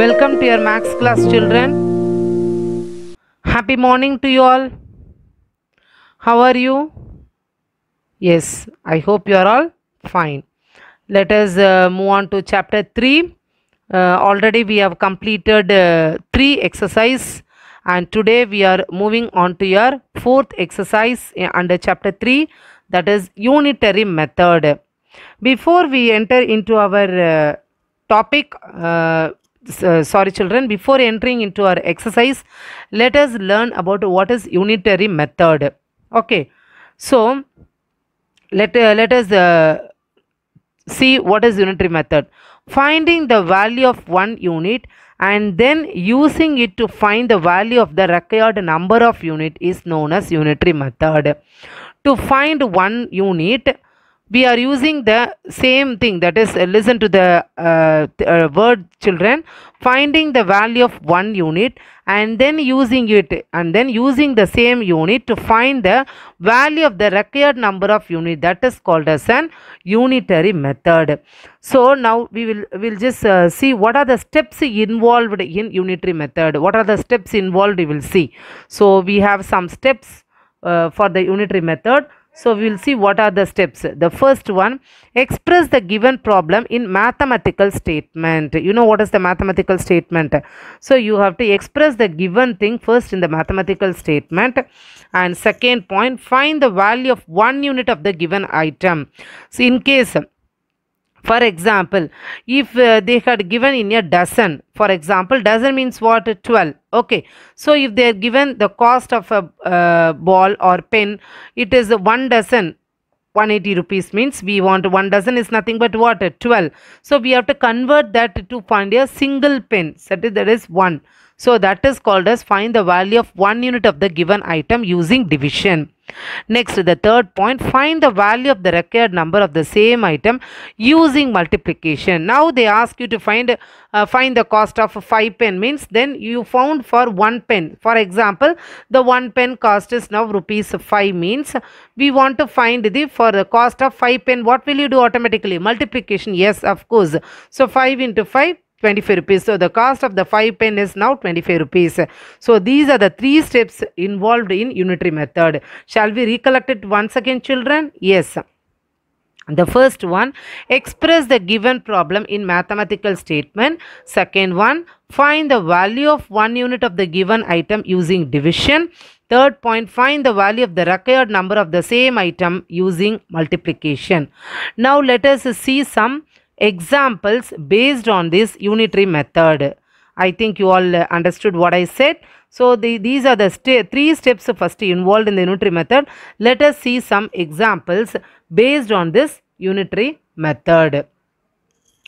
Welcome to your maths class, children. Happy morning to you all. How are you? Yes, I hope you are all fine. Let us move on to chapter 3. Already we have completed 3 exercise, and today we are moving on to your 4th exercise under chapter 3, that is unitary method. Before we enter into our topic, sorry children, before entering into our exercise, let us learn about what is unitary method. Okay, so let us see what is unitary method. Finding the value of one unit and then using it to find the value of the required number of unit is known as unitary method. To find one unit, we are using the same thing, that is, listen to the word, children. Finding the value of one unit and then using the same unit to find the value of the required number of unit, that is called as an unitary method. So now we'll just see what are the steps involved in unitary method. What are the steps involved, we will see. So we have some steps for the unitary method. So we will see what are the steps. The first one, express the given problem in mathematical statement. You know what is the mathematical statement? So you have to express the given thing first in the mathematical statement. And second point, find the value of one unit of the given item. So in case, for example, if they had given in a dozen, for example, dozen means what? 12. Okay, so if they are given the cost of a ball or pen, it is 1 dozen, 180 rupees, means we want 1 dozen is nothing but what? 12. So we have to convert that to find a single pen, that is 1. So that is called as find the value of one unit of the given item using division. Next, the third point, find the value of the required number of the same item using multiplication. Now they ask you to find the cost of 5 pen, means then you found for 1 pen. For example, the 1 pen cost is now rupees 5, means we want to find for the cost of 5 pen. What will you do automatically? Multiplication. Yes, of course. So 5 into 5, 25 rupees. So the cost of the 5 pen is now 25 rupees. So these are the 3 steps involved in unitary method. Shall we recollect it once again, children? Yes. The first one, express the given problem in mathematical statement. Second one, find the value of one unit of the given item using division. Third point, find the value of the required number of the same item using multiplication. Now let us see some examples based on this unitary method. I think you all understood what I said. So these are the 3 steps first involved in the unitary method. Let us see some examples based on this unitary method.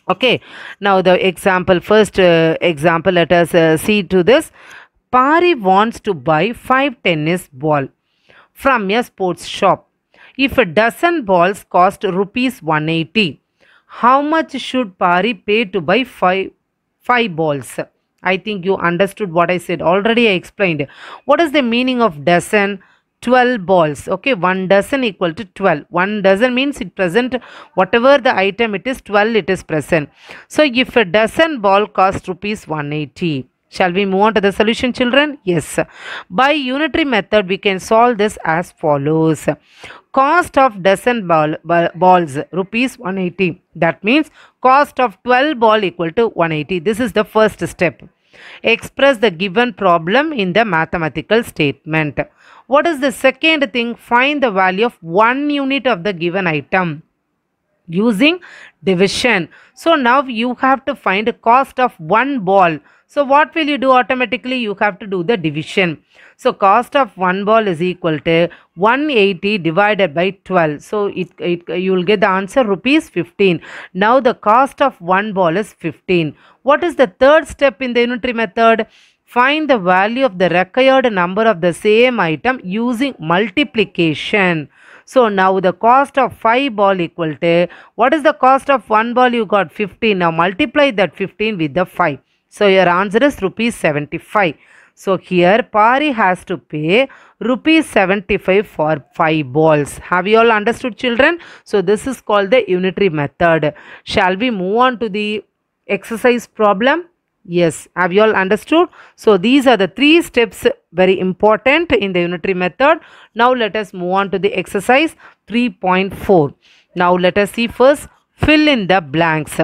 Okay, now the example, first example, let us see to this. Pari wants to buy 5 tennis balls from a sports shop. If a dozen balls cost rupees 180, how much should Pari pay to buy 5 balls? I think you understood what I said. Already I explained. What is the meaning of dozen? 12 balls. Okay, 1 dozen equal to 12. 1 dozen means it present whatever the item it is, 12 it is present. So if a dozen ball costs rupees 180. Shall we move on to the solution, children? Yes. By unitary method, we can solve this as follows. Cost of dozen balls, rupees 180. That means cost of 12 ball equal to 180. This is the first step. Express the given problem in the mathematical statement. What is the second thing? Find the value of one unit of the given item using division. So now you have to find the cost of one ball. So what will you do automatically? You have to do the division. So cost of one ball is equal to 180 divided by 12. So you will get the answer rupees 15. Now the cost of one ball is 15. What is the third step in the unitary method? Find the value of the required number of the same item using multiplication. So now the cost of 5 ball equal to, what is the cost of 1 ball? You got 15. Now multiply that 15 with the 5. So your answer is rupees 75. So here Pari has to pay rupees 75 for 5 balls. Have you all understood, children? So this is called the unitary method. Shall we move on to the exercise problem? Yes, have you all understood? So these are the three steps very important in the unitary method. Now let us move on to the exercise 3.4. Now let us see first fill in the blanks.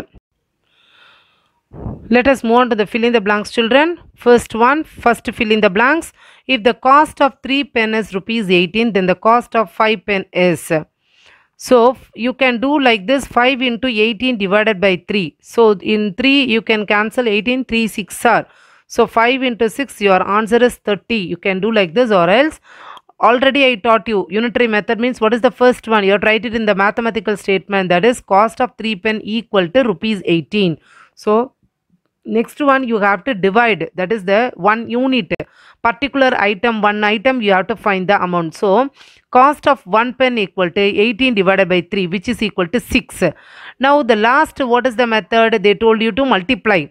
Let us move on to the fill in the blanks, children. First one, first fill in the blanks. If the cost of 3 pen is rupees 18, then the cost of 5 pen is. So you can do like this, 5 into 18 divided by 3. So in 3 you can cancel 18, 3 6 are. So 5 into 6, your answer is 30. You can do like this, or else already I taught you unitary method means what is the first one? You have to write it in the mathematical statement, that is cost of 3 pen equal to rupees 18. So next one you have to divide, that is the one unit, particular item, one item you have to find the amount. So cost of 1 pen equal to 18 divided by 3, which is equal to 6. Now the last, what is the method? They told you to multiply.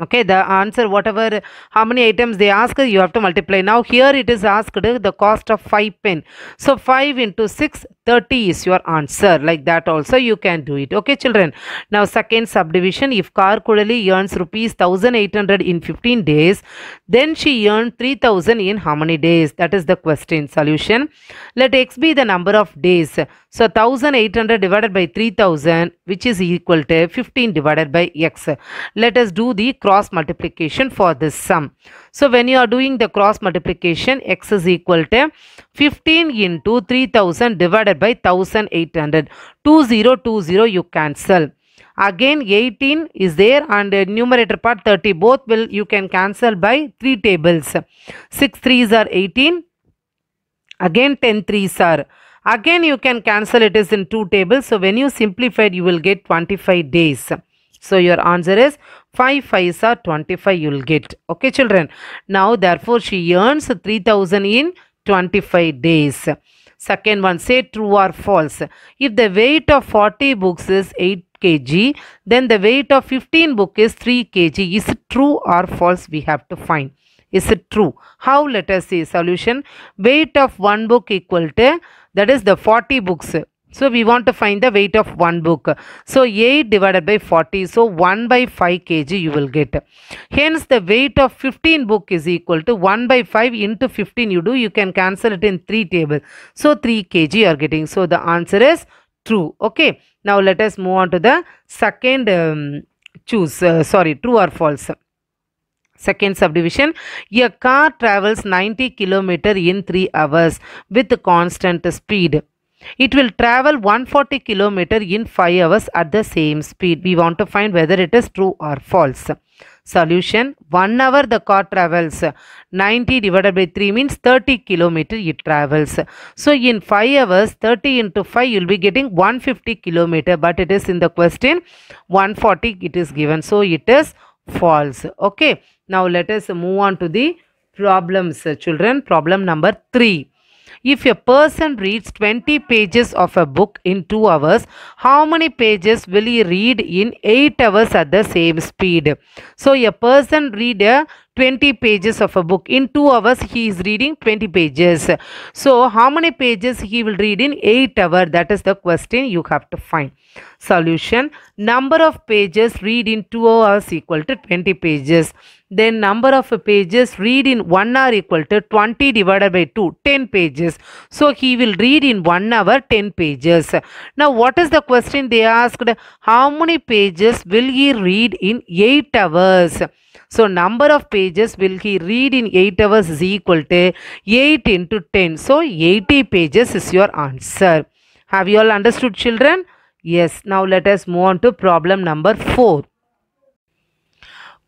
Okay, the answer, whatever, how many items they ask, you have to multiply. Now here it is asked the cost of 5 pen. So 5 into 6, 30 is your answer. Like that also you can do it. Okay, children. Now second subdivision, if Karkulali earns rupees 1800 in 15 days, then she earned 3000 in how many days? That is the question. Solution. Let x be the number of days. So 1800 divided by 3000, which is equal to 15 divided by x. Let us do the cross multiplication for this sum. So when you are doing the cross multiplication, x is equal to 15 into 3000 divided by 1800. 2020 you cancel. Again 18 is there, and numerator part 30. Both will you can cancel by 3 tables. 6 3s are 18. Again 10 3s are. Again you can cancel, it is in 2 tables. So when you simplify, you will get 25 days. So your answer is 5 5s are 25 you will get. Okay, children. Now therefore she earns 3000 in 25 days. Second one, say true or false. If the weight of 40 books is 8 kg, then the weight of 15 book is 3 kg. Is it true or false? We have to find. Is it true? How? Let us see. Solution. Weight of one book equal to, that is the 40 books. So we want to find the weight of one book. So 8 divided by 40. So 1 by 5 kg you will get. Hence the weight of 15 book is equal to 1 by 5 into 15 you do. You can cancel it in 3 tables. So 3 kg you are getting. So the answer is true. Okay. Now let us move on to the second true or false. Second subdivision, a car travels 90 km in 3 hours with constant speed. It will travel 140 km in 5 hours at the same speed. We want to find whether it is true or false. Solution. 1 hour the car travels. 90 divided by 3 means 30 km it travels. So in 5 hours, 30 into 5 you will be getting 150 km. But it is in the question 140 it is given. So it is false. Okay. Now let us move on to the problems, children. Problem number 3. If a person reads 20 pages of a book in 2 hours, how many pages will he read in 8 hours at the same speed? So a person read 20 pages of a book. In 2 hours he is reading 20 pages. So how many pages he will read in 8 hours? That is the question you have to find. Solution. Number of pages read in 2 hours equal to 20 pages. Then number of pages read in 1 hour equal to 20 divided by 2, 10 pages. So he will read in 1 hour 10 pages. Now what is the question they asked? How many pages will he read in 8 hours? So number of pages will he read in 8 hours is equal to 8 into 10. So 80 pages is your answer. Have you all understood, children? Yes. Now let us move on to problem number 4.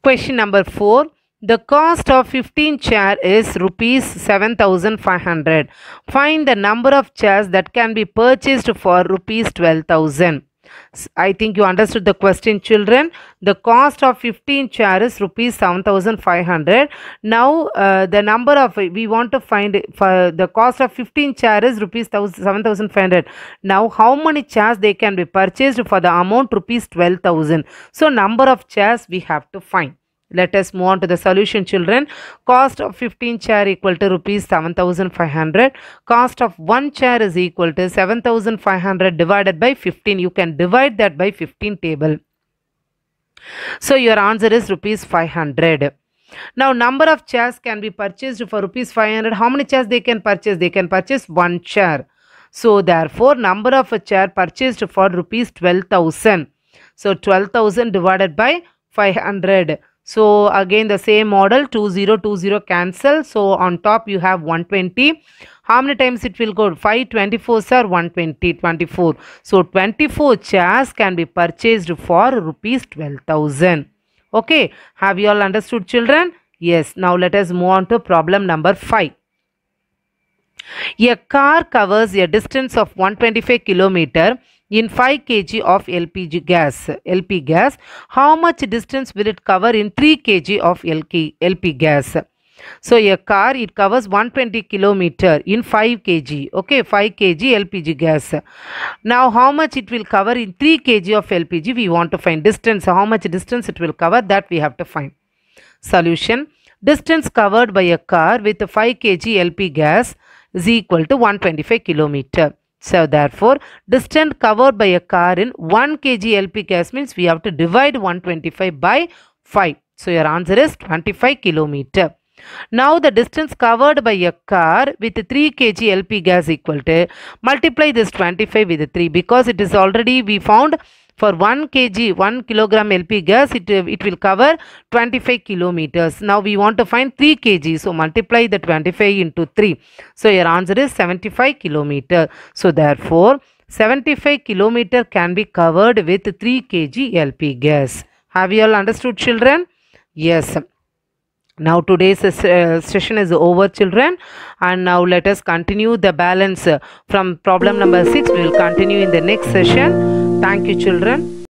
Question number 4. The cost of 15 chair is rupees 7,500. Find the number of chairs that can be purchased for rupees 12,000. I think you understood the question, children. The cost of 15 chair is rupees 7,500. Now the number of, we want to find for the cost of 15 chair is rupees 7,500. Now how many chairs they can be purchased for the amount rupees 12,000. So number of chairs we have to find. Let us move on to the solution, children. Cost of 15 chair equal to rupees 7,500. Cost of 1 chair is equal to 7,500 divided by 15. You can divide that by 15 table. So your answer is rupees 500. Now number of chairs can be purchased for rupees 500. How many chairs they can purchase? They can purchase one chair. So therefore number of a chair purchased for rupees 12,000. So 12,000 divided by 500. So again the same model, 2020 cancel. So on top you have 120. How many times it will go? 5 24s are 120, 24. So 24 chairs can be purchased for rupees 12,000. Okay, have you all understood, children? Yes, now let us move on to problem number 5. A car covers a distance of 125 km in 5 kg of LPG gas. LP gas. How much distance will it cover in 3 kg of LP gas? So a car, it covers 120 km in 5 kg. Okay, 5 kg LPG gas. Now how much it will cover in 3 kg of LPG? We want to find distance. How much distance it will cover, that we have to find. Solution. Distance covered by a car with 5 kg LP gas is equal to 125 km. So therefore distance covered by a car in 1 kg LP gas means we have to divide 125 by 5. So your answer is 25 km. Now the distance covered by a car with 3 kg LP gas equal to, multiply this 25 with 3 because it is already we found for 1 kg 1 kilogram LP gas it will cover 25 kilometers. Now we want to find 3 kg, so multiply the 25 into 3. So your answer is 75 kilometer. So therefore 75 kilometer can be covered with 3 kg LP gas. Have you all understood, children? Yes. Now today's session is over, children, and now let us continue the balance from problem number 6. We will continue in the next session. Thank you, children.